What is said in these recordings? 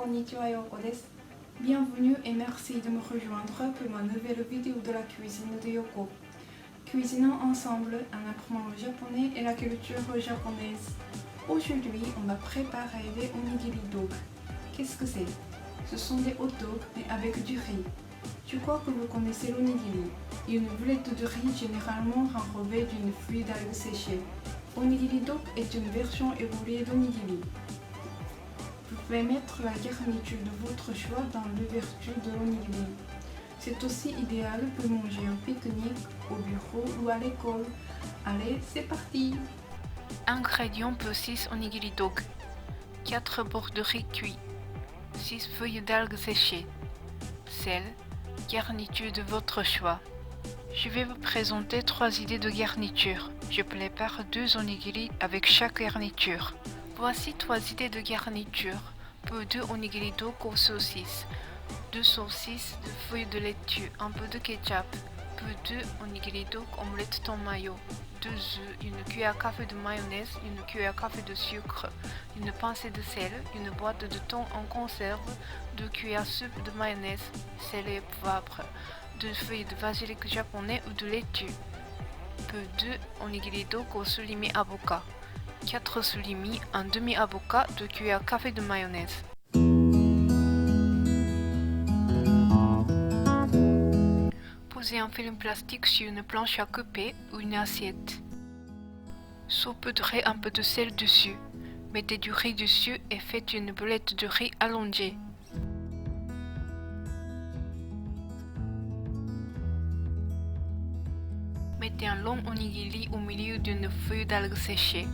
konnichiwa, Yoko desu. Bienvenue et merci de me rejoindre pour ma nouvelle vidéo de la cuisine de Yoko. Cuisinons ensemble en apprenant le japonais et la culture japonaise. Aujourd'hui, on va préparer les onigiri dog. Qu'est-ce que c'est? Ce sont des hot dogs mais avec du riz. Je crois que vous connaissez l'onigiri, une boulette de riz généralement enrobée d'une feuille d'algue séchée. Onigiri dog est une version évoluée d'onigiri. Vous pouvez mettre la garniture de votre choix dans l'ouverture de l'onigiri. C'est aussi idéal pour manger en pique-nique, au bureau ou à l'école. Allez, c'est parti! Ingrédients pour 6 onigiri dog. 4 bords de riz cuit, 6 feuilles d'algues séchées, sel, garniture de votre choix. Je vais vous présenter 3 idées de garniture. Je prépare 2 onigiri avec chaque garniture. Voici 3 idées de garniture pour 2 onigiri dog aux saucisses. 2 saucisses, 2 feuilles de laitue, un peu de ketchup. Pour 2 onigiri dog omelette thon mayo. 2 œufs, une cuillère à café de mayonnaise, une cuillère à café de sucre, une pincée de sel, une boîte de thon en conserve, 2 cuillères à soupe de mayonnaise, sel et poivre, 2 feuilles de basilic japonais ou de laitue. Pour 2 onigiri dog au surimi avocat. 4 surimi, un demi-avocat, 2 cuillères à café de mayonnaise. Posez un film plastique sur une planche à couper ou une assiette. Saupoudrez un peu de sel dessus. Mettez du riz dessus et faites une boulette de riz allongée. Mettez un long onigiri au milieu d'une feuille d'algue séchée.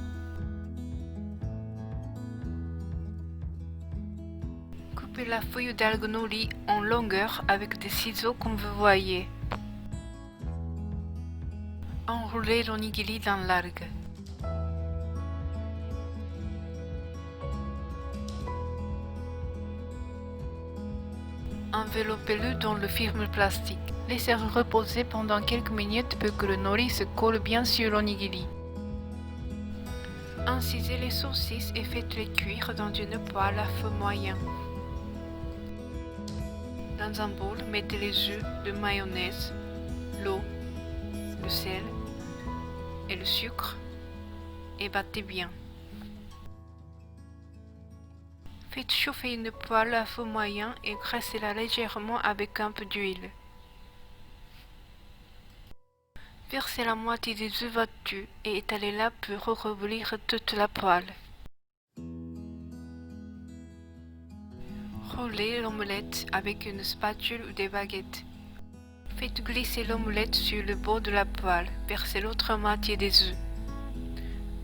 Coupez la feuille d'algue nori en longueur avec des ciseaux comme vous voyez. Enroulez l'onigiri dans l'algue. Enveloppez-le dans le film plastique. Laissez-le reposer pendant quelques minutes pour que le nori se colle bien sur l'onigiri. Incisez les saucisses et faites-les cuire dans une poêle à feu moyen. Dans un bol, mettez les œufs, de mayonnaise, l'eau, le sel et le sucre et battez bien. Faites chauffer une poêle à feu moyen et graissez-la légèrement avec un peu d'huile. Versez la moitié des œufs battus et étalez-la pour recouvrir toute la poêle. Roulez l'omelette avec une spatule ou des baguettes. Faites glisser l'omelette sur le bord de la poêle. Versez l'autre moitié des œufs.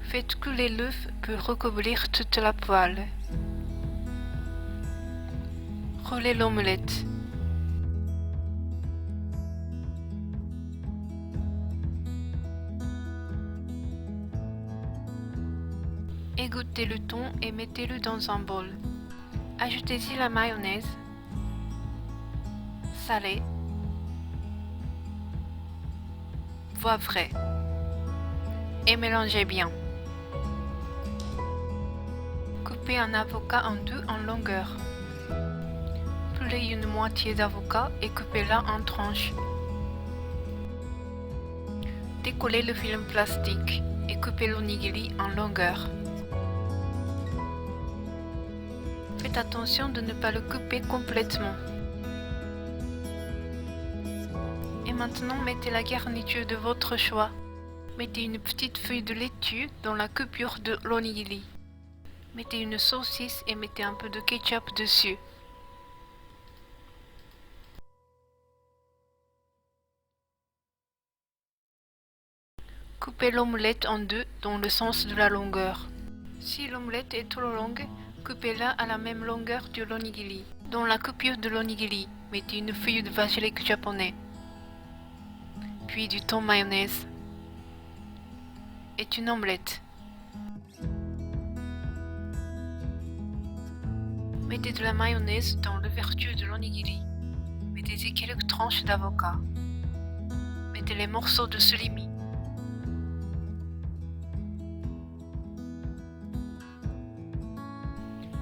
Faites couler l'œuf pour recouvrir toute la poêle. Roulez l'omelette. Égouttez le thon et mettez-le dans un bol. Ajoutez-y la mayonnaise, salée, poivrée et mélangez bien. Coupez un avocat en deux en longueur. Pelez une moitié d'avocat et coupez-la en tranches. Décollez le film plastique et coupez l'onigiri en longueur. Faites attention de ne pas le couper complètement. Et maintenant, mettez la garniture de votre choix. Mettez une petite feuille de laitue dans la coupure de l'onigiri. Mettez une saucisse et mettez un peu de ketchup dessus. Coupez l'omelette en deux dans le sens de la longueur. Si l'omelette est trop longue, coupez-la à la même longueur de l'onigiri. Dans la coupure de l'onigiri, mettez une feuille de basilic japonais, puis du thon mayonnaise et une omelette. Mettez de la mayonnaise dans l'ouverture de l'onigiri. Mettez-y quelques tranches d'avocat. Mettez les morceaux de surimi.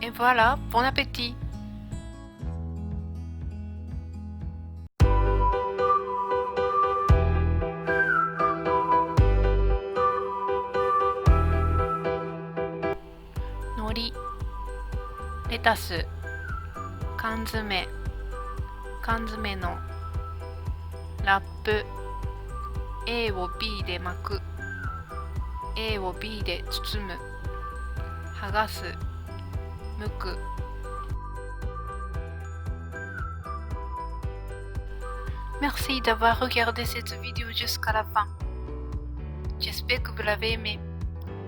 Et voilà, bon appétit! レタス、缶詰、缶詰の。ラップ、A を B で巻く、A を B で包む。剥がす、剥く。Merci d'avoir regardé cette vidéo jusqu'à la fin. J'espère que vous l'avez aimé.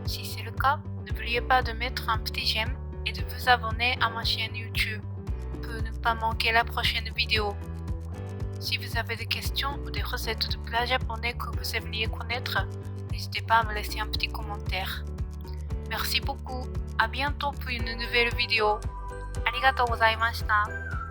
Si c'est le cas, n'oubliez pas de mettre un petit j'aime et de vous abonner à ma chaîne YouTube pour ne pas manquer la prochaine vidéo. Si vous avez des questions ou des recettes de plats japonais que vous aimeriez connaître, n'hésitez pas à me laisser un petit commentaire. Merci beaucoup. À bientôt pour une nouvelle vidéo. ありがとうございました。